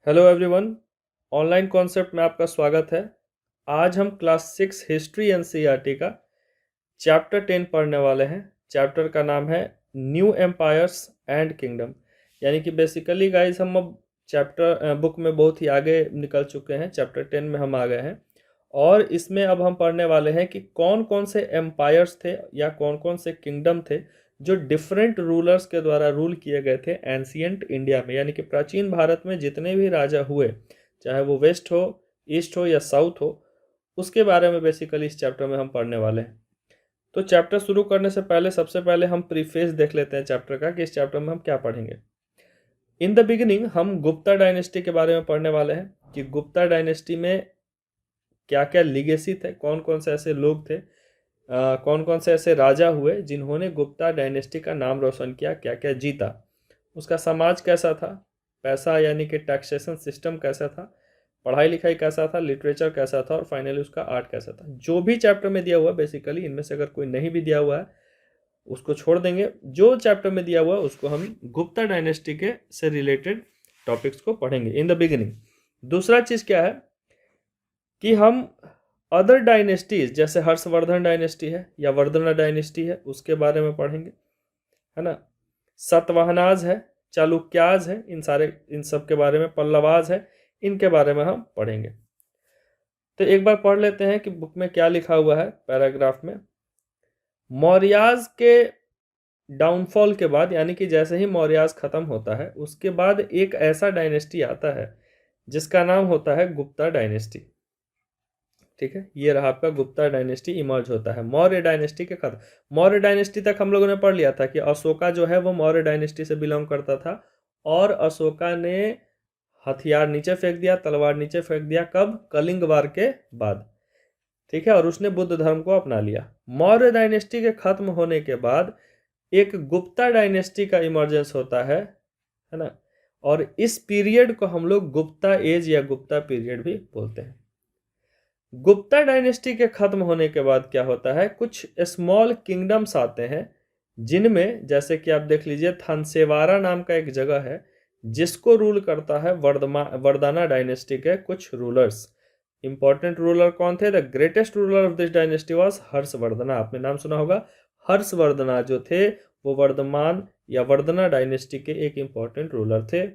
Hello everyone. Online concept में आपका स्वागत है। आज हम क्लास 6 हिस्ट्री एनसीईआरटी का चैप्टर 10 पढ़ने वाले हैं। चैप्टर का नाम है न्यू एम्पायर्स एंड किंगडम। यानी कि बेसिकली गाइस हम अब चैप्टर बुक में बहुत ही आगे निकल चुके हैं। चैप्टर 10 में हम आ गए हैं और इसमें अब हम पढ़ने वाले हैं कि कौन कौन से एम्पायर्स थे या कौन कौन से किंगडम थे जो डिफरेंट रूलर्स के द्वारा रूल किए गए थे एंशियंट इंडिया में। यानी कि प्राचीन भारत में जितने भी राजा हुए, चाहे वो वेस्ट हो, ईस्ट हो या साउथ हो, उसके बारे में बेसिकली इस चैप्टर में हम पढ़ने वाले हैं। तो चैप्टर शुरू करने से पहले सबसे पहले हम प्रीफेस देख लेते हैं चैप्टर का कि इस चैप्टर में हम क्या पढ़ेंगे। इन द बिगिनिंग हम गुप्ता डायनेस्टी के बारे में पढ़ने वाले हैं कि गुप्ता डायनेस्टी में क्या क्या लीगेसी थे, कौन कौन से ऐसे लोग थे, कौन कौन से ऐसे राजा हुए जिन्होंने गुप्ता डायनेस्टी का नाम रोशन किया, क्या क्या जीता, उसका समाज कैसा था, पैसा यानी कि टैक्सेशन सिस्टम कैसा था, पढ़ाई लिखाई कैसा था, लिटरेचर कैसा था और फाइनली उसका आर्ट कैसा था। जो भी चैप्टर में दिया हुआ बेसिकली इनमें से अगर कोई नहीं भी दिया हुआ है उसको छोड़ देंगे। जो चैप्टर में दिया हुआ है उसको हम गुप्ता डायनेस्टी के से रिलेटेड टॉपिक्स को पढ़ेंगे इन द बिगिनिंग। दूसरा चीज क्या है कि हम अदर डायनेस्टीज जैसे हर्षवर्धन डायनेस्टी है या वर्धना डायनेस्टी है उसके बारे में पढ़ेंगे, है ना। सतवाहनाज है, चालुक्याज है, इन सब के बारे में, पल्लवाज है, इनके बारे में हम पढ़ेंगे। तो एक बार पढ़ लेते हैं कि बुक में क्या लिखा हुआ है पैराग्राफ में। मौर्याज के डाउनफॉल के बाद, यानी कि जैसे ही मौर्याज खत्म होता है उसके बाद एक ऐसा डायनेस्टी आता है जिसका नाम होता है गुप्ता डायनेस्टी। ठीक है, ये रहा आपका गुप्ता डायनेस्टी इमर्ज होता है मौर्य डायनेस्टी के खत्म। मौर्य डायनेस्टी तक हम लोगों ने पढ़ लिया था कि अशोका जो है वो मौर्य डायनेस्टी से बिलोंग करता था और अशोका ने हथियार नीचे फेंक दिया, तलवार नीचे फेंक दिया। कब? कलिंग वार के बाद। ठीक है, और उसने बुद्ध धर्म को अपना लिया। मौर्य डायनेस्टी के खत्म होने के बाद एक गुप्ता डायनेस्टी का इमर्जेंस होता है ना। और इस पीरियड को हम लोग गुप्ता एज या गुप्ता पीरियड भी बोलते हैं। गुप्ता डायनेस्टी के खत्म होने के बाद क्या होता है, कुछ स्मॉल किंगडम्स आते हैं जिनमें जैसे कि आप देख लीजिए थनसेवारा नाम का एक जगह है जिसको रूल करता है वर्धना डायनेस्टी के कुछ रूलर्स। इंपॉर्टेंट रूलर कौन थे? The greatest ruler of this dynasty was Harshavardhana. आपने नाम सुना होगा। हर्षवर्धना जो थे वो वर्धमान या वर्धना डायनेस्टी के एक इंपॉर्टेंट रूलर थे।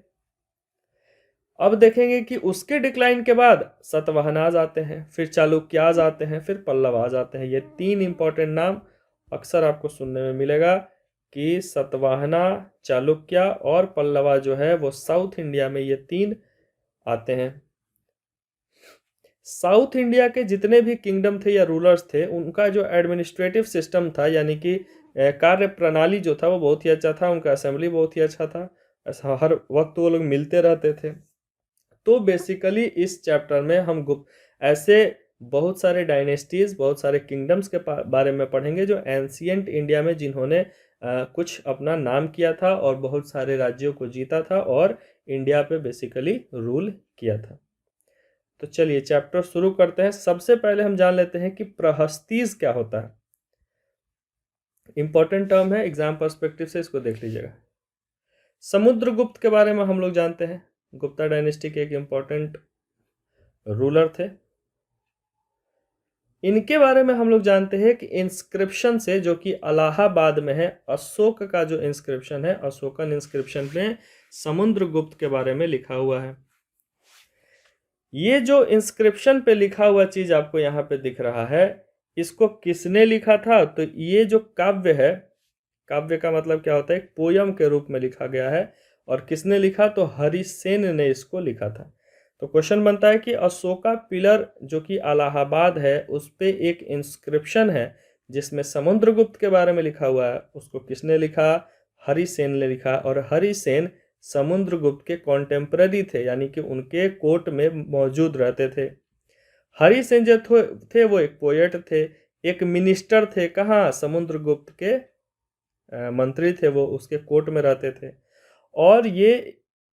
अब देखेंगे कि उसके डिक्लाइन के बाद सतवाहनाज आते हैं, फिर चालुक्याज आते हैं, फिर पल्लवाज आते हैं। ये तीन इंपॉर्टेंट नाम अक्सर आपको सुनने में मिलेगा कि सतवाहना, चालुक्य और पल्लवा जो है वो साउथ इंडिया में ये तीन आते हैं। साउथ इंडिया के जितने भी किंगडम थे या रूलर्स थे उनका जो एडमिनिस्ट्रेटिव सिस्टम था यानी कि कार्य प्रणाली जो था वो बहुत ही अच्छा था, उनका असेंबली बहुत ही अच्छा था, ऐसा हर वक्त वो लोग मिलते रहते थे। तो बेसिकली इस चैप्टर में हम ऐसे बहुत सारे डायनेस्टीज, बहुत सारे किंगडम्स के बारे में पढ़ेंगे जो एंशियंट इंडिया में जिन्होंने कुछ अपना नाम किया था और बहुत सारे राज्यों को जीता था और इंडिया पे बेसिकली रूल किया था। तो चलिए चैप्टर शुरू करते हैं। सबसे पहले हम जान लेते हैं कि प्रहस्तीज क्या होता है। इंपॉर्टेंट टर्म है, एग्जाम पर्सपेक्टिव से इसको देख लीजिएगा। समुद्रगुप्त के बारे में हम लोग जानते हैं, गुप्ता डायनेस्टी के एक इंपॉर्टेंट रूलर थे। इनके बारे में हम लोग जानते हैं कि इंस्क्रिप्शन से, जो कि इलाहाबाद में है, अशोक का जो इंस्क्रिप्शन है, अशोकन इंस्क्रिप्शन में समुद्रगुप्त के बारे में लिखा हुआ है। ये जो इंस्क्रिप्शन पे लिखा हुआ चीज आपको यहाँ पे दिख रहा है, इसको किसने लिखा था? तो ये जो काव्य है, काव्य का मतलब क्या होता है? एक पोयम के रूप में लिखा गया है। और किसने लिखा? तो हरिसेन ने इसको लिखा था। तो क्वेश्चन बनता है कि अशोका पिलर जो कि इलाहाबाद है उस पे एक इंस्क्रिप्शन है जिसमें समुद्रगुप्त के बारे में लिखा हुआ है, उसको किसने लिखा? हरिसेन ने लिखा। और हरिसेन समुद्रगुप्त के कॉन्टेम्पररी थे, यानी कि उनके कोर्ट में मौजूद रहते थे। हरिसेन जो थे वो एक पोएट थे, एक मिनिस्टर थे। कहाँ? समुद्रगुप्त के मंत्री थे, वो उसके कोर्ट में रहते थे। और ये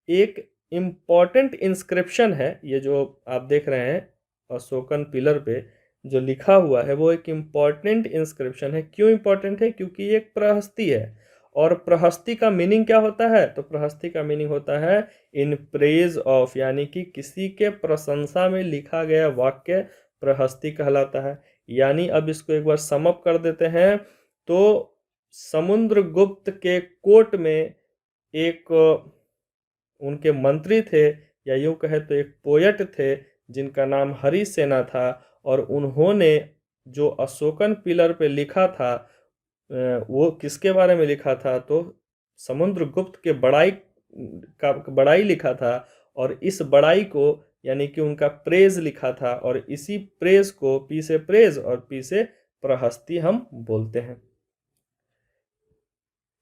एक इम्पॉर्टेंट इंस्क्रिप्शन है, ये जो आप देख रहे हैं अशोकन पिलर पे जो लिखा हुआ है वो एक इम्पॉर्टेंट इंस्क्रिप्शन है। क्यों इम्पॉर्टेंट है? क्योंकि ये एक प्रहस्ती है और प्रहस्ती का मीनिंग क्या होता है? तो प्रहस्ती का मीनिंग होता है इन प्रेज ऑफ, यानी कि किसी के प्रशंसा में लिखा गया वाक्य प्रहस्ती कहलाता है। यानी अब इसको एक बार सम अप कर देते हैं तो समुद्रगुप्त के कोर्ट में एक उनके मंत्री थे, या यूं कहे तो एक पोयट थे जिनका नाम हरिसेना था, और उन्होंने जो अशोकन पिलर पे लिखा था वो किसके बारे में लिखा था? तो समुद्रगुप्त के बड़ाई लिखा था, और इस बड़ाई को यानी कि उनका प्रेज लिखा था, और इसी प्रेज को पी से प्रेज और पी से प्रहस्ती हम बोलते हैं।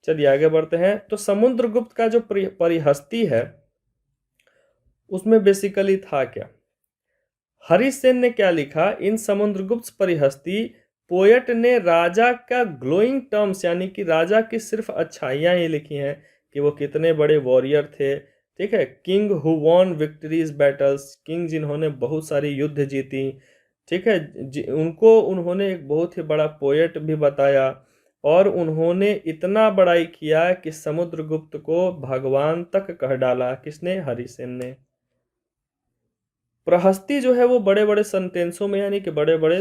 चलिए आगे बढ़ते हैं। तो समुद्रगुप्त का जो परिहस्ती है उसमें बेसिकली था क्या? हरिसेन ने क्या लिखा? इन समुद्रगुप्त परिहस्ती पोएट ने राजा का ग्लोइंग टर्म्स, यानी कि राजा की सिर्फ अच्छाइयां ही लिखी हैं कि वो कितने बड़े वॉरियर थे, ठीक है, king who won victories battles, king जिन्होंने बहुत सारी युद्ध जीती, ठीक है, उनको उन्होंने एक बहुत ही बड़ा पोएट भी बताया, और उन्होंने इतना बड़ाई किया कि समुद्रगुप्त को भगवान तक कह डाला। किसने? हरिसेन ने। प्रहस्ती जो है वो बड़े बड़े सेंटेंसों में यानी कि बड़े बड़े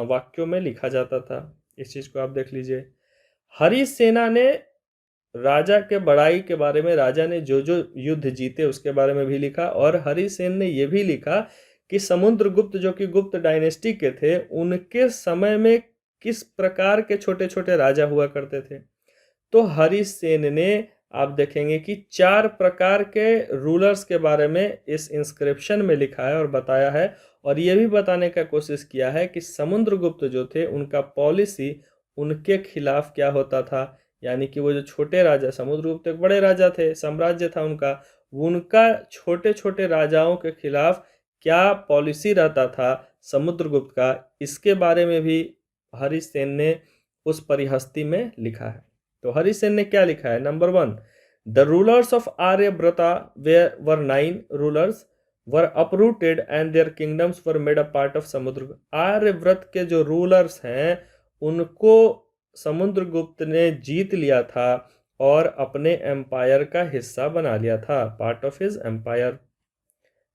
वाक्यों में लिखा जाता था। इस चीज को आप देख लीजिए। हरिसेना ने राजा के बड़ाई के बारे में, राजा ने जो जो युद्ध जीते उसके बारे में भी लिखा, और हरिसेन ने यह भी लिखा कि समुद्रगुप्त जो कि गुप्त डायनेस्टी के थे उनके समय में किस प्रकार के छोटे छोटे राजा हुआ करते थे। तो हरिसेन ने, आप देखेंगे कि 4 प्रकार के रूलर्स के बारे में इस इंस्क्रिप्शन में लिखा है और बताया है, और यह भी बताने का कोशिश किया है कि समुद्रगुप्त जो थे उनका पॉलिसी उनके खिलाफ क्या होता था, यानी कि वो जो छोटे राजा, समुद्रगुप्त एक बड़े राजा थे, साम्राज्य था उनका, उनका छोटे छोटे राजाओं के खिलाफ क्या पॉलिसी रहता था समुद्रगुप्त का, इसके बारे में भी हरिसेन ने उस परिहस्ती में लिखा है। तो हरिसेन ने क्या लिखा है? Number 1, the rulers of Aryavarta were 9 rulers were uprooted and their kingdoms were made a part of Samudragupta. Aryavarta के जो रूलर्स हैं उनको समुद्रगुप्त ने जीत लिया था और अपने एम्पायर का हिस्सा बना लिया था, पार्ट ऑफ हिज एम्पायर।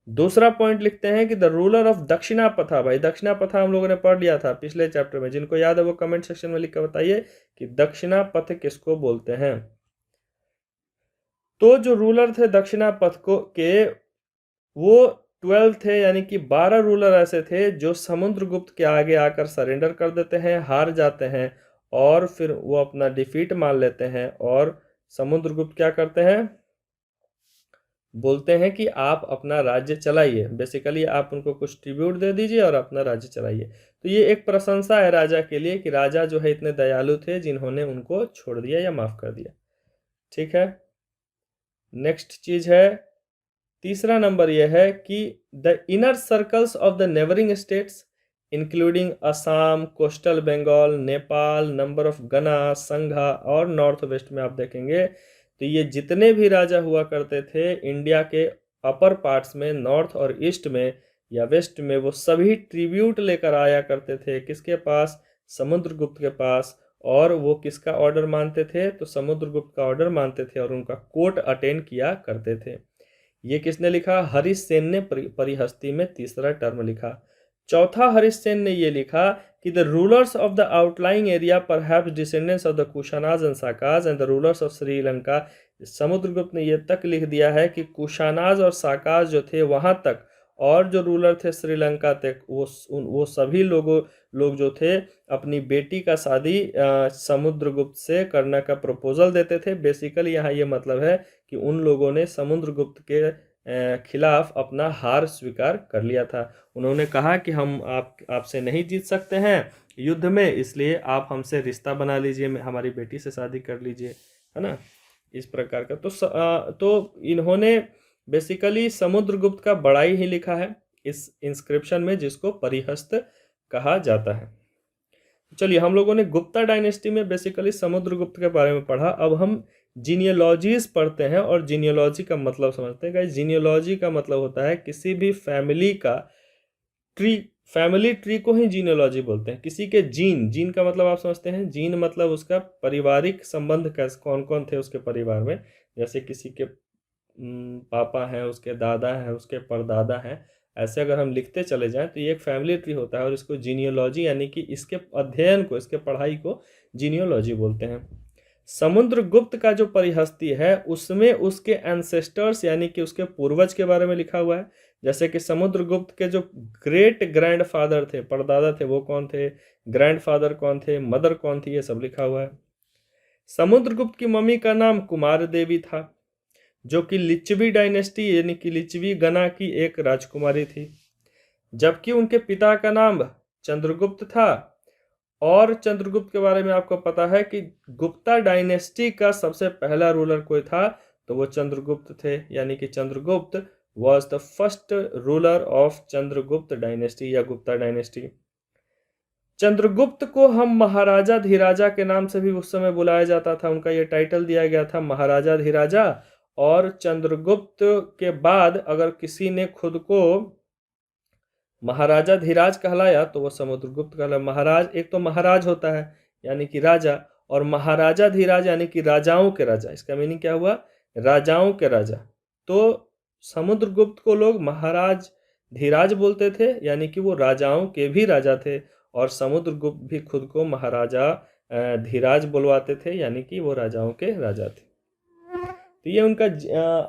दूसरा पॉइंट लिखते हैं कि द रूलर ऑफ दक्षिणापथा। भाई दक्षिणापथा हम लोगों ने पढ़ लिया था पिछले चैप्टर में, जिनको याद है वो कमेंट सेक्शन में लिख कर बताइए कि दक्षिणापथ किसको बोलते हैं। तो जो रूलर थे दक्षिणापथ के वो 12 थे, यानी कि 12 रूलर ऐसे थे जो समुद्रगुप्त के आगे आकर सरेंडर कर देते हैं, हार जाते हैं, और फिर वो अपना डिफीट मान लेते हैं, और समुद्रगुप्त क्या करते हैं? बोलते हैं कि आप अपना राज्य चलाइए। बेसिकली आप उनको कुछ ट्रिब्यूट दे दीजिए और अपना राज्य चलाइए। तो ये एक प्रशंसा है राजा के लिए कि राजा जो है इतने दयालु थे जिन्होंने उनको छोड़ दिया या माफ कर दिया। ठीक है, नेक्स्ट चीज है, तीसरा नंबर यह है कि the inner circles of the neighbouring states including Assam, coastal Bengal, Nepal, number of गना, संघा और नॉर्थ वेस्ट में आप देखेंगे तो ये जितने भी राजा हुआ करते थे इंडिया के अपर पार्ट्स में, नॉर्थ और ईस्ट में या वेस्ट में, वो सभी ट्रिब्यूट लेकर आया करते थे। किसके पास? समुद्रगुप्त के पास। और वो किसका ऑर्डर मानते थे? तो समुद्रगुप्त का ऑर्डर मानते थे और उनका कोर्ट अटेंड किया करते थे। ये किसने लिखा? हरिसेन ने परिहस्ती में तीसरा टर्म लिखा। चौथा हरिसेन ने ये लिखा कि the rulers of the outlying area perhaps descendants of the Kushanas and Sakas and the rulers of Sri Lanka. Samudragupta ने ये तक लिख दिया है कि कुशानाज और साकाज जो थे वहां तक, और जो रूलर थे श्रीलंका तक, वो सभी लोग जो थे अपनी बेटी का शादी समुद्रगुप्त से करने का प्रपोजल देते थे। बेसिकली यहाँ ये मतलब है कि उन लोगों ने समुद्रगुप्त के खिलाफ अपना हार स्वीकार कर लिया था। उन्होंने कहा कि हम आपसे नहीं जीत सकते हैं युद्ध में, इसलिए आप हमसे रिश्ता बना लीजिए, हमारी बेटी से शादी कर लीजिए, है ना, इस प्रकार का। तो इन्होंने बेसिकली समुद्रगुप्त का बड़ाई ही लिखा है इस इंस्क्रिप्शन में, जिसको परिहस्त कहा जाता है। चलिए, हम लोगों ने गुप्ता डायनेस्टी में बेसिकली समुद्रगुप्त के बारे में पढ़ा। अब हम जीनियोलॉजीज पढ़ते हैं और जीनियोलॉजी का मतलब समझते हैं। गाइस, जीनियोलॉजी का मतलब होता है किसी भी फैमिली का ट्री फैमिली ट्री को ही जीनियोलॉजी बोलते हैं। किसी के जीन, जीन का मतलब आप समझते हैं, जीन मतलब उसका पारिवारिक संबंध कैसे, कौन कौन थे उसके परिवार में। जैसे किसी के पापा हैं, उसके दादा हैं, उसके परदादा हैं, ऐसे अगर हम लिखते चले जाएं तो ये एक फैमिली ट्री होता है और इसको जीनियोलॉजी यानी कि इसके अध्ययन को, इसके पढ़ाई को जीनियोलॉजी बोलते हैं। समुद्रगुप्त का जो परिहस्ती है उसमें उसके एंसेस्टर्स यानी कि उसके पूर्वज के बारे में लिखा हुआ है। जैसे कि समुद्रगुप्त के जो ग्रेट ग्रैंडफादर थे, परदादा थे, वो कौन थे, ग्रैंडफादर कौन थे, मदर कौन थी, ये सब लिखा हुआ है। समुद्रगुप्त की मम्मी का नाम कुमार देवी था, जो कि लिच्छवी डायनेस्टी यानी कि लिच्छवी गना की एक राजकुमारी थी। जबकि उनके पिता का नाम चंद्रगुप्त था। और चंद्रगुप्त के बारे में आपको पता है कि गुप्ता डायनेस्टी का सबसे पहला रूलर कोई था तो वो चंद्रगुप्त थे, यानी कि Chandragupta was the first ruler of Chandragupta dynasty या गुप्ता डायनेस्टी। चंद्रगुप्त को हम महाराजा धीराजा के नाम से भी उस समय बुलाया जाता था, उनका ये टाइटल दिया गया था महाराजा धीराजा। और चंद्रगुप्त के बाद अगर किसी ने खुद को महाराजा धीराज कहलाया तो वो समुद्रगुप्त कहलाया। महाराज, एक तो महाराज होता है यानी कि राजा, और महाराजा धीराज यानी कि राजाओं के राजा। इसका मीनिंग क्या हुआ, राजाओं के राजा। तो समुद्रगुप्त को लोग महाराज धीराज बोलते थे यानी कि वो राजाओं के भी राजा थे, और समुद्रगुप्त भी खुद को महाराजा धीराज बुलवाते थे यानी कि वो राजाओं के राजा थे। तो ये उनका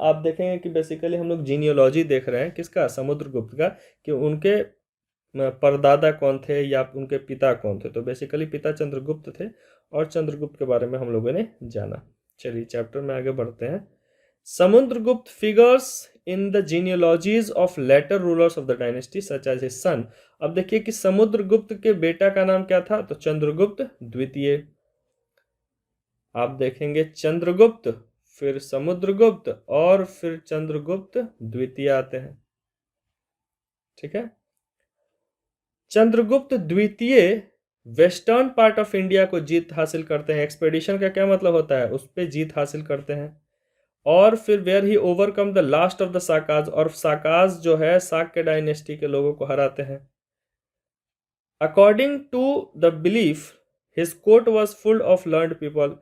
आप देखेंगे कि बेसिकली हम लोग जीनियोलॉजी देख रहे हैं किसका, समुद्रगुप्त का, कि उनके परदादा कौन थे या उनके पिता कौन थे। तो बेसिकली पिता चंद्रगुप्त थे और चंद्रगुप्त के बारे में हम लोगों ने जाना। चलिए चैप्टर में आगे बढ़ते हैं। Samudragupta figures in the genealogies of later rulers of the dynasty such as his son. अब देखिए कि समुद्रगुप्त के बेटा का नाम क्या था, तो चंद्रगुप्त द्वितीय। आप देखेंगे चंद्रगुप्त, फिर समुद्रगुप्त और फिर चंद्रगुप्त द्वितीय आते हैं। ठीक है। चंद्रगुप्त द्वितीय वेस्टर्न पार्ट ऑफ इंडिया को जीत हासिल करते हैं। एक्सपेडिशन का क्या मतलब होता है, उस पर जीत हासिल करते हैं। और फिर were he overcome the last of the Sakas, और साकाज जो है साक्य डायनेस्टी के लोगों को हराते हैं। According to the belief his court was full of learned people.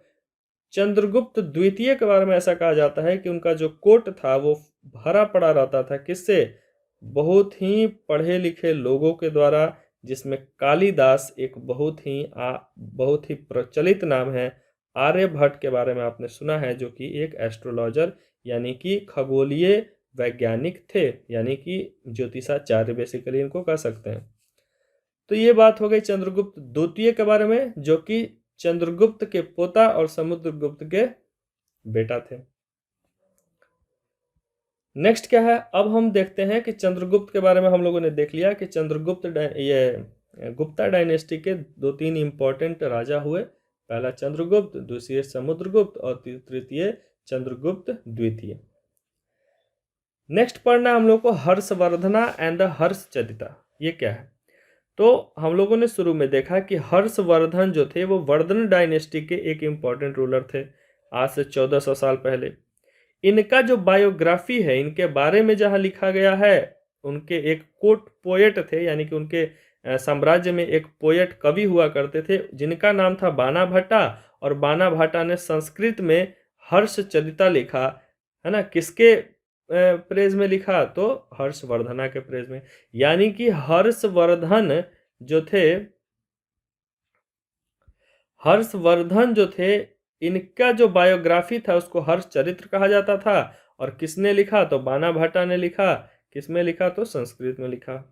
Chandragupta द्वितीय के बारे में ऐसा कहा जाता है कि उनका जो कोर्ट था वो भरा पड़ा रहता था, किससे, बहुत ही पढ़े लिखे लोगों के द्वारा, जिसमें कालिदास एक बहुत ही प्रचलित नाम है। आर्यभट्ट के बारे में आपने सुना है, जो कि एक एस्ट्रोलॉजर यानी कि खगोलीय वैज्ञानिक थे, यानी कि ज्योतिषाचार्य बेसिकली इनको कह सकते हैं। तो ये बात हो गई चंद्रगुप्त द्वितीय के बारे में, जो कि चंद्रगुप्त के पोता और समुद्रगुप्त के बेटा थे। नेक्स्ट क्या है, अब हम देखते हैं कि चंद्रगुप्त के बारे में हम लोगों ने देख लिया कि ये गुप्ता डायनेस्टी के दो तीन इंपॉर्टेंट राजा हुए। पहला चंद्रगुप्त, दूसरी समुद्रगुप्त और तृतीय चंद्रगुप्त द्वितीय। नेक्स्ट पढ़ना हम लोग को हर्षवर्धना एंड द हर्षचरिता। ये क्या है, तो हम लोगों ने शुरू में देखा कि हर्षवर्धन जो थे वो वर्धन डायनेस्टी के एक इंपॉर्टेंट रूलर थे, आज से 1400 साल पहले। इनका जो बायोग्राफी है, इनके बारे में जहां लिखा गया है, उनके एक कोर्ट पोएट थे, यानी कि उनके साम्राज्य में एक पोएट कवि हुआ करते थे जिनका नाम था बाना भट्टा। और बाना भट्टा ने संस्कृत में हर्षचरिता लिखा है ना, किसके प्रेज में लिखा, तो हर्षवर्धना के प्रेज में। यानी कि हर्षवर्धन जो थे इनका जो बायोग्राफी था उसको हर्षचरित्र कहा जाता था। और किसने लिखा, तो बाना भट्टा ने लिखा। किसमें लिखा, तो संस्कृत में लिखा।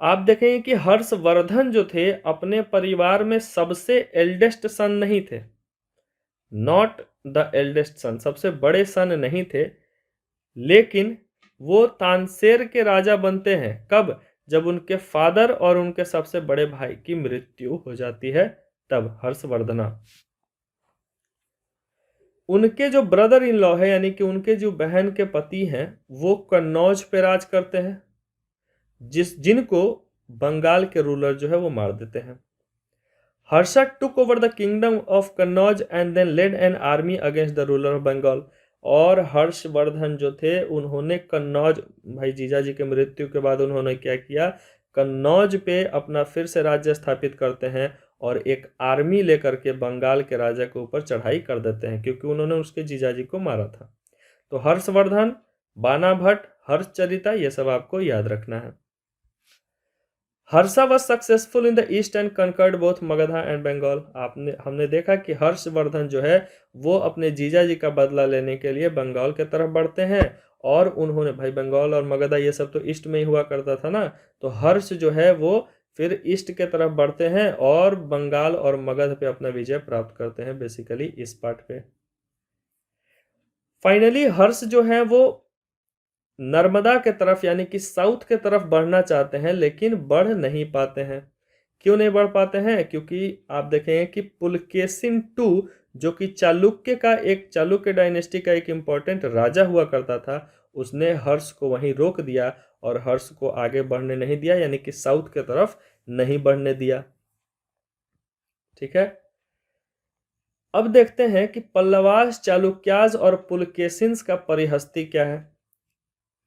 आप देखेंगे कि हर्षवर्धन जो थे अपने परिवार में सबसे एल्डेस्ट सन नहीं थे, नॉट द एल्डेस्ट सन, सबसे बड़े सन नहीं थे। लेकिन वो तानसेर के राजा बनते हैं कब, जब उनके फादर और उनके सबसे बड़े भाई की मृत्यु हो जाती है, तब हर्षवर्धना। उनके जो ब्रदर इन लॉ है यानी कि उनके जो बहन के पति हैं वो कन्नौज पे राज करते हैं, जिनको बंगाल के रूलर जो है वो मार देते हैं। Harsha took over the kingdom of Kannauj and then led an army against the ruler of Bengal. और हर्षवर्धन जो थे उन्होंने कन्नौज, भाई जीजा जी के मृत्यु के बाद उन्होंने क्या किया कन्नौज पे अपना फिर से राज्य स्थापित करते हैं और एक आर्मी लेकर के बंगाल के राजा के ऊपर चढ़ाई कर देते हैं, क्योंकि उन्होंने उसके जीजाजी को मारा था। तो हर्षवर्धन, बाना भट्ट, हर्षचरिता, ये सब आपको याद रखना है। Harsha was successful in the east and conquered both Magadha and Bengal. हमने देखा कि हर्षवर्धन जो है वो अपने जीजाजी का बदला लेने के लिए बंगाल के तरफ बढ़ते हैं, और उन्होंने, भाई बंगाल और मगधा ये सब तो ईस्ट में ही हुआ करता था ना, तो हर्ष जो है वो फिर ईस्ट के तरफ बढ़ते हैं और बंगाल और मगध पे अपना विजय प्राप्त करते हैं, बेसिकली इस पार्ट पे। फाइनली हर्ष जो है वो नर्मदा के तरफ यानी कि साउथ के तरफ बढ़ना चाहते हैं, लेकिन बढ़ नहीं पाते हैं। क्यों नहीं बढ़ पाते हैं? क्योंकि आप देखेंगे कि पुलकेशिन टू, जो कि चालुक्य डायनेस्टी का एक इंपॉर्टेंट राजा हुआ करता था, उसने हर्ष को वहीं रोक दिया और हर्ष को आगे बढ़ने नहीं दिया, यानी कि साउथ के तरफ नहीं बढ़ने दिया। ठीक है, अब देखते हैं कि पल्लवास, चालुक्यास और पुलकेशिन्स का परिहस्ती क्या है।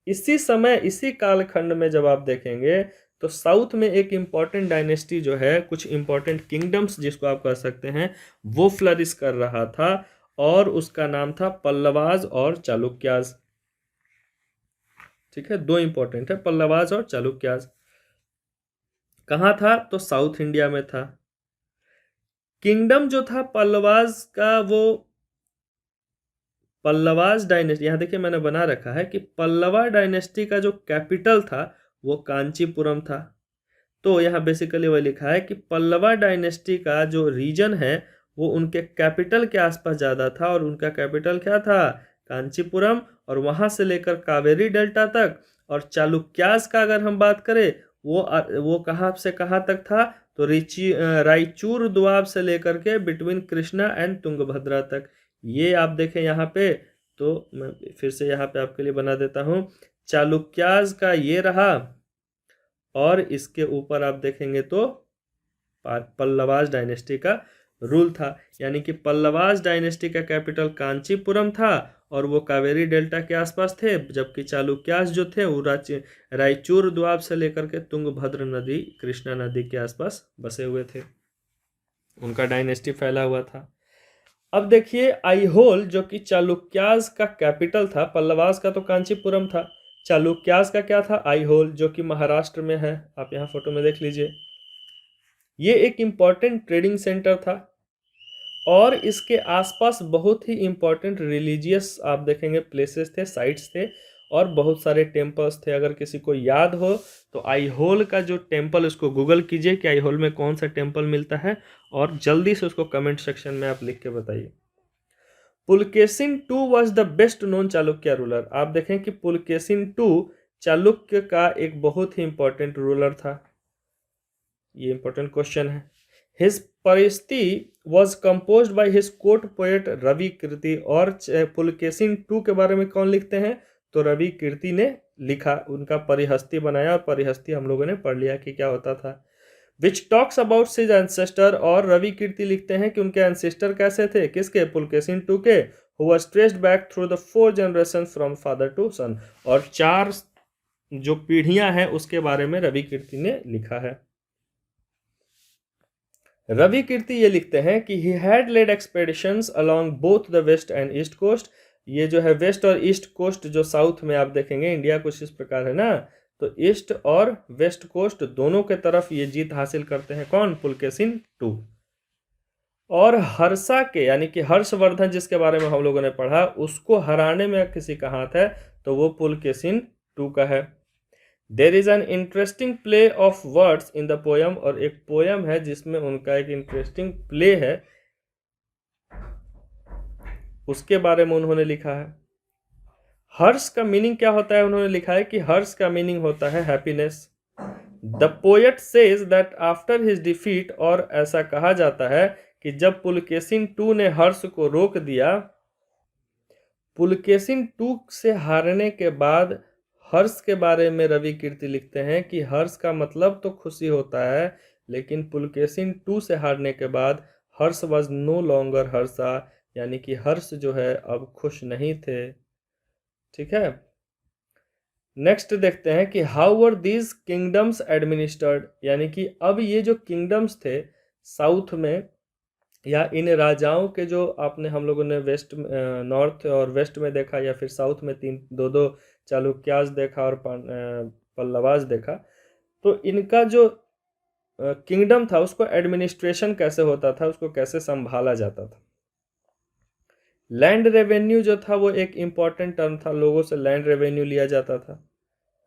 इसी समय, इसी कालखंड में जब आप देखेंगे तो साउथ में एक इंपॉर्टेंट डायनेस्टी जो है, कुछ इंपॉर्टेंट किंगडम्स जिसको आप कह सकते हैं, वो फ्लरिश कर रहा था, और उसका नाम था पल्लवाज और चालुक्यास। ठीक है, दो इंपॉर्टेंट है, पल्लवाज और चालुक्यास। कहाँ था? तो साउथ इंडिया में था। किंगडम जो था पल्लवाज का, वो पल्लवाज डायनेस्टी, यहाँ देखिए मैंने बना रखा है कि पल्लवा डायनेस्टी का जो कैपिटल था वो कांचीपुरम था। तो यहाँ बेसिकली वह लिखा है कि पल्लवा डायनेस्टी का जो रीजन है वो उनके कैपिटल के आसपास ज़्यादा था, और उनका कैपिटल क्या था? कांचीपुरम, और वहाँ से लेकर कावेरी डेल्टा तक। और चालुक्यास का अगर हम बात करें, वो कहाँ से कहाँ तक था? तो रायचूर द्वाब से लेकर के बिटवीन कृष्णा एंड तुंगभद्रा तक। ये आप देखें यहाँ पे, तो मैं फिर से यहाँ पे आपके लिए बना देता हूँ। चालुक्यास का ये रहा, और इसके ऊपर आप देखेंगे तो पल्लवास डायनेस्टी का रूल था, यानी कि पल्लवास डायनेस्टी का कैपिटल कांचीपुरम था और वो कावेरी डेल्टा के आसपास थे, जबकि चालुक्यास जो थे वो रायचूर द्वाब से लेकर के तुंगभद्र नदी, कृष्णा नदी के आसपास बसे हुए थे, उनका डायनेस्टी फैला हुआ था। अब देखिए आईहोल, जो कि चालुक्यास का कैपिटल था, पल्लवास का तो कांचीपुरम था, चालुक्यास का क्या था? आईहोल, जो कि महाराष्ट्र में है, आप यहाँ फोटो में देख लीजिए। ये एक इंपॉर्टेंट ट्रेडिंग सेंटर था, और इसके आसपास बहुत ही इंपॉर्टेंट रिलीजियस आप देखेंगे प्लेसेस थे, साइट्स थे, और बहुत सारे टेम्पल्स थे। अगर किसी को याद हो तो आईहोल का जो टेम्पल, उसको गूगल कीजिए कि आईहोल में कौन सा टेम्पल मिलता है, और जल्दी से उसको कमेंट सेक्शन में आप लिख के बताइए। Pulakeshin two was the best known Chalukya ruler. आप देखें कि पुलकेशिन टू चालुक्य का एक बहुत ही इंपॉर्टेंट रूलर था। ये इंपॉर्टेंट क्वेश्चन है। His prashasti was composed by his court poet Ravi Kirti. और पुलकेशिन टू के बारे में कौन लिखते हैं? तो रवि कीर्ति ने लिखा, उनका परिहस्ती बनाया, और परिहस्ती हम लोगों ने पढ़ लिया कि क्या होता था। Which talks about his ancestor. और रवि कीर्ति लिखते हैं कि उनके एंसेस्टर कैसे थे? किसके? पुलकेशिन टू के। Who was traced back through the 4 generation from father to son. और 4 जो पीढ़ियां हैं उसके बारे में रवि कीर्ति ने लिखा है। रवि कीर्ति ये लिखते हैं कि he had led expeditions along both the west and east coast. ये जो है वेस्ट और ईस्ट कोस्ट, जो साउथ में आप देखेंगे इंडिया कुछ इस प्रकार है ना, तो ईस्ट और वेस्ट कोस्ट दोनों के तरफ ये जीत हासिल करते हैं। कौन? पुलकेशिन टू। और हर्षा के, यानी कि हर्षवर्धन जिसके बारे में हम लोगों ने पढ़ा, उसको हराने में किसी का हाथ है, तो वो पुलकेशिन टू का है। There is an interesting play of words in the poem. और एक पोयम है जिसमें उनका एक इंटरेस्टिंग प्ले है, उसके बारे में उन्होंने लिखा है। हर्ष का मीनिंग क्या होता है? उन्होंने लिखा है कि हर्ष का मीनिंग होता है happiness. The poet says that after his defeat, और ऐसा कहा जाता है कि जब पुलकेशिन टू ने हर्ष को रोक दिया, पुलकेशिन टू से हारने के बाद हर्ष के बारे में रवि कीर्ति लिखते हैं कि हर्ष का मतलब तो खुशी होता है, लेकिन पुलकेशिन टू से हारने के बाद हर्ष वॉज नो लॉन्गर हर्षा, यानी कि हर्ष जो है अब खुश नहीं थे। ठीक है, नेक्स्ट देखते हैं कि how were these kingdoms administered, यानी कि अब ये जो किंगडम्स थे साउथ में, या इन राजाओं के जो आपने हम लोगों ने वेस्ट नॉर्थ और वेस्ट में देखा, या फिर साउथ में तीन दो दो चालुक्यास देखा और पल्लवास देखा, तो इनका जो किंगडम था उसको एडमिनिस्ट्रेशन कैसे होता था, उसको कैसे संभाला जाता था। लैंड रेवेन्यू जो था वो एक इंपॉर्टेंट टर्म था, लोगों से लैंड रेवेन्यू लिया जाता था,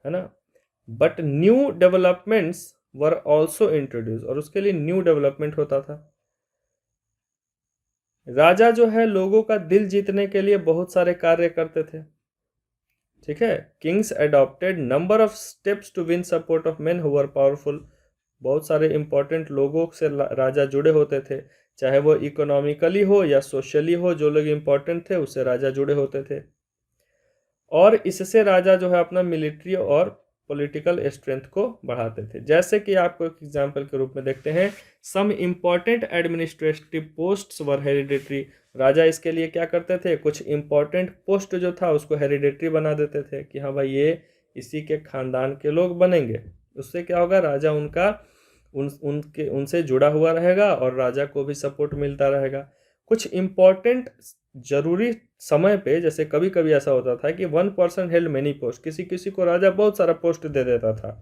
है ना। But new developments were also introduce, और उसके लिए न्यू डेवलपमेंट होता था। राजा जो है लोगों का दिल जीतने के लिए बहुत सारे कार्य करते थे, ठीक है। Kings adopted number of steps to win support of men who were powerful, बहुत सारे इंपॉर्टेंट लोगों से राजा जुड़े होते थे, चाहे वो इकोनॉमिकली हो या सोशली हो, जो लोग इंपॉर्टेंट थे उससे राजा जुड़े होते थे। और इससे राजा जो है अपना मिलिट्री और पॉलिटिकल स्ट्रेंथ को बढ़ाते थे। जैसे कि आपको एक एग्जांपल के रूप में देखते हैं, सम इंपॉर्टेंट एडमिनिस्ट्रेटिव पोस्ट्स वर हेरिडेटरी, राजा इसके लिए क्या करते थे, कुछ इंपॉर्टेंट पोस्ट जो था उसको हेरिडेटरी बना देते थे कि हाँ भाई ये इसी के खानदान के लोग बनेंगे। उससे क्या होगा, राजा उनका उनसे जुड़ा हुआ रहेगा और राजा को भी सपोर्ट मिलता रहेगा। कुछ इंपॉर्टेंट जरूरी समय पे, जैसे कभी कभी ऐसा होता था कि one person held many post, किसी किसी को राजा बहुत सारा पोस्ट दे देता था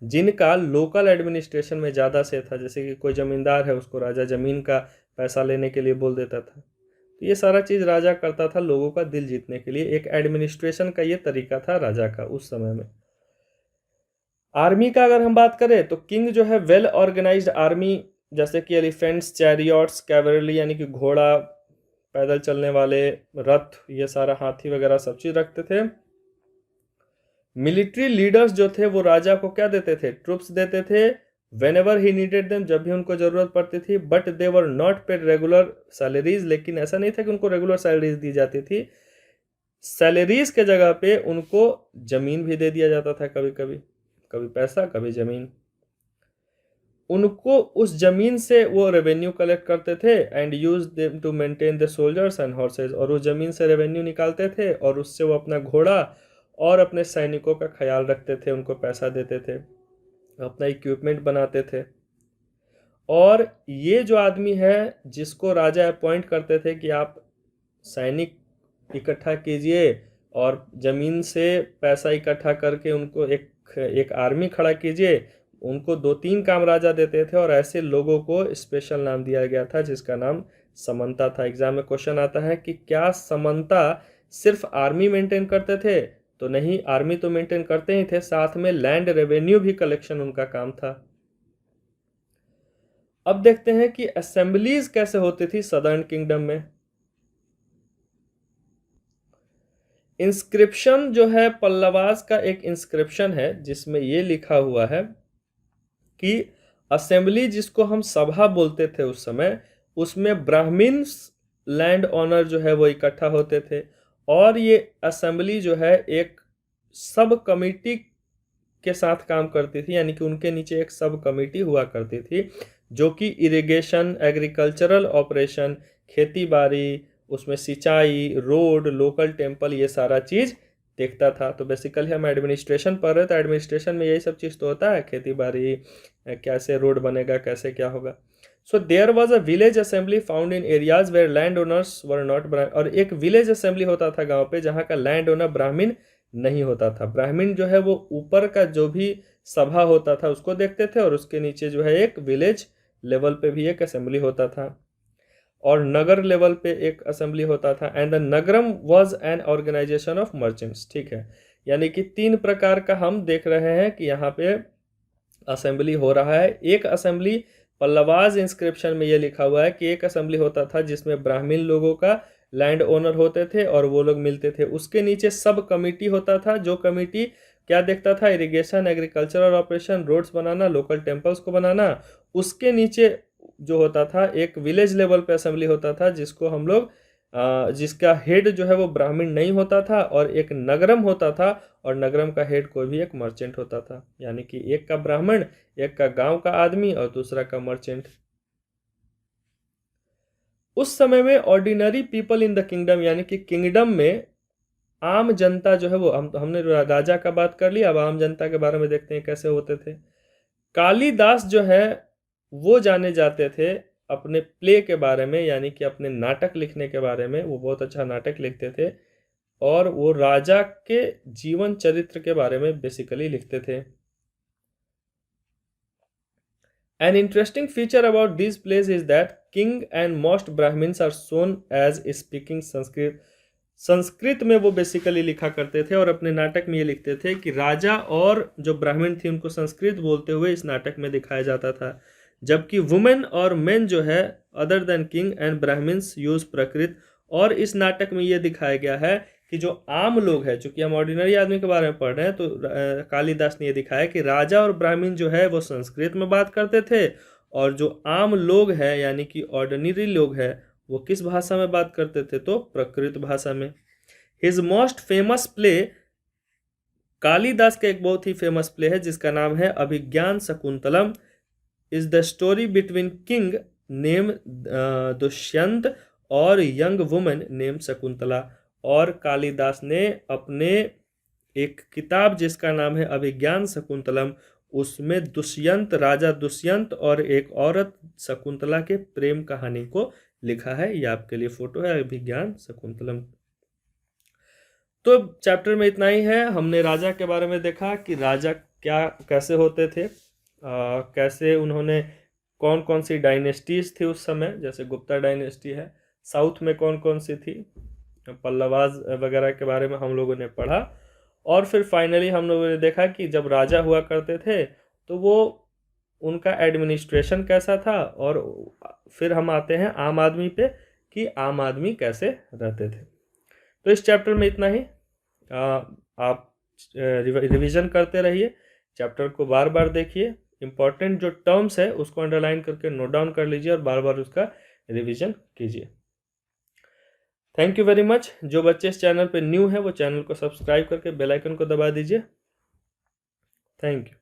जिनका लोकल एडमिनिस्ट्रेशन में ज़्यादा से था। जैसे कि कोई जमींदार है उसको राजा जमीन का पैसा लेने के लिए बोल देता था। तो ये सारा चीज़ राजा करता था लोगों का दिल जीतने के लिए, एक एडमिनिस्ट्रेशन का ये तरीका था राजा का उस समय में। आर्मी का अगर हम बात करें तो किंग जो है वेल ऑर्गेनाइज्ड आर्मी, जैसे कि एलिफेंट्स, चैरियट्स, कैवलरी यानी कि घोड़ा, पैदल चलने वाले रथ, ये सारा हाथी वगैरह सब चीज रखते थे। मिलिट्री लीडर्स जो थे वो राजा को क्या देते थे, ट्रूप्स देते थे when ever he needed them, जब भी उनको जरूरत पड़ती थी। But they were not paid regular salaries, लेकिन ऐसा नहीं था कि उनको रेगुलर सैलरीज दी जाती थी। सैलरीज के जगह पे उनको जमीन भी दे दिया जाता था, कभी कभी, कभी पैसा कभी जमीन। उनको उस जमीन से वो रेवेन्यू कलेक्ट करते थे and use them to maintain the soldiers and horses, और उस जमीन से रेवेन्यू निकालते थे और उससे वो अपना घोड़ा और अपने सैनिकों का ख्याल रखते थे, उनको पैसा देते थे, अपना इक्विपमेंट बनाते थे। और ये जो आदमी है जिसको राजा अपॉइंट करते थे कि आप सैनिक इकट्ठा कीजिए और जमीन से पैसा इकट्ठा करके उनको एक एक आर्मी खड़ा कीजिए, उनको दो तीन काम राजा देते थे और ऐसे लोगों को स्पेशल नाम दिया गया था जिसका नाम समंता था। एग्जाम में क्वेश्चन आता है कि क्या समंता सिर्फ आर्मी मेंटेन करते थे, तो नहीं, आर्मी तो मेंटेन करते ही थे, साथ में लैंड रेवेन्यू भी कलेक्शन उनका काम था। अब देखते हैं कि असेंबलीज कैसे होती थी सदर्न किंगडम में। इंस्क्रिप्शन जो है पल्लवास का एक इंस्क्रिप्शन है जिसमें ये लिखा हुआ है कि असेंबली जिसको हम सभा बोलते थे उस समय, उसमें ब्राह्मण्स लैंड ऑनर जो है वो इकट्ठा होते थे, और ये असेंबली जो है एक सब कमिटी के साथ काम करती थी, यानी कि उनके नीचे एक सब कमिटी हुआ करती थी जो कि इरिगेशन, एग्रीकल्चरल ऑपरेशन, खेती बाड़ी, उसमें सिंचाई, रोड, लोकल टेम्पल, ये सारा चीज़ देखता था। तो बेसिकली हम एडमिनिस्ट्रेशन पढ़ रहे, तो एडमिनिस्ट्रेशन में यही सब चीज़ तो होता है, खेती बाड़ी, कैसे रोड बनेगा, कैसे क्या होगा। So there was a village assembly found in areas where land owners were not, और एक विलेज असेंबली होता था गांव पे जहाँ का लैंड ओनर ब्राह्मण नहीं होता था। ब्राह्मण जो है वो ऊपर का जो भी सभा होता था उसको देखते थे, और उसके नीचे जो है एक विलेज लेवल पे भी एक असेंबली होता था, और नगर लेवल पे एक असेंबली होता था। And the nagaram was an organisation of merchants, ठीक है। यानी कि तीन प्रकार का हम देख रहे हैं कि यहाँ पे असेंबली हो रहा है। एक असेंबली पल्लवाज इंस्क्रिप्शन में ये लिखा हुआ है कि एक असेंबली होता था जिसमें ब्राह्मण लोगों का लैंड ओनर होते थे और वो लोग मिलते थे। उसके नीचे सब कमिटी होता था, जो कमिटी क्या देखता था, इरिगेशन, एग्रीकल्चरल ऑपरेशन, रोड्स बनाना, लोकल टेम्पल्स को बनाना। उसके नीचे जो होता था एक विलेज लेवल पे असेंबली होता था जिसको हम लोग जिसका हेड जो है वो ब्राह्मण नहीं होता था, और एक नगरम होता था, और नगरम का हेड कोई भी एक मर्चेंट होता था, यानी कि एक का ब्राह्मण, एक का गांव का आदमी और दूसरा का मर्चेंट। उस समय में ordinary people in the kingdom, यानी कि किंगडम में आम जनता जो है वो हमने राजा का बात कर लिया, अब आम जनता के बारे में देखते हैं कैसे होते थे। कालिदास जो है वो जाने जाते थे अपने प्ले के बारे में, यानी कि अपने नाटक लिखने के बारे में। वो बहुत अच्छा नाटक लिखते थे और वो राजा के जीवन चरित्र के बारे में बेसिकली लिखते थे। An interesting feature about these plays is that king and most Brahmins are shown as speaking Sanskrit। Sanskrit में वो बेसिकली लिखा करते थे और अपने नाटक में ये लिखते थे कि राजा और जो ब्राह्मण थे उनको संस्कृत बोलते हुए इस नाटक में दिखाया जाता था, जबकि वुमेन और मेन जो है other than king and brahmins use Prakrit. और इस नाटक में ये दिखाया गया है कि जो आम लोग हैं, चूंकि हम ऑर्डिनरी आदमी के बारे में पढ़ रहे हैं, तो कालिदास ने ये दिखाया कि राजा और ब्राह्मण जो है वो संस्कृत में बात करते थे और जो आम लोग हैं यानी कि ऑर्डिनरी लोग हैं वो किस भाषा में बात करते थे, तो प्रकृत भाषा में। His most famous play, Kalidas का एक बहुत ही फेमस प्ले है जिसका नाम है Abhijnana Shakuntalam, is the story between king name Dushyanta और यंग वुमन नेम शकुंतला। और कालिदास ने अपने एक किताब जिसका नाम है अभिज्ञान शकुंतलम, उसमें दुष्यंत, राजा दुष्यंत और एक औरत शकुंतला के प्रेम कहानी को लिखा है। ये आपके लिए फोटो है अभिज्ञान शकुंतलम। तो चैप्टर में इतना ही है। हमने राजा के बारे में देखा कि राजा क्या कैसे होते थे, कैसे उन्होंने कौन कौन सी डायनेस्टीज थी उस समय, जैसे गुप्ता डायनेस्टी है, साउथ में कौन कौन सी थी, पल्लवाज वगैरह के बारे में हम लोगों ने पढ़ा। और फिर फाइनली हम लोगों ने देखा कि जब राजा हुआ करते थे तो वो उनका एडमिनिस्ट्रेशन कैसा था, और फिर हम आते हैं आम आदमी पे कि आम आदमी कैसे रहते थे। तो इस चैप्टर में इतना ही। आप रिवीजन करते रहिए, चैप्टर को बार बार देखिए, इंपॉर्टेंट जो टर्म्स है उसको अंडरलाइन करके नोट डाउन कर लीजिए और बार बार उसका रिवीजन कीजिए। Thank you very much. जो बच्चे इस चैनल पे न्यू है वो चैनल को सब्सक्राइब करके बेल आइकन को दबा दीजिए। Thank you.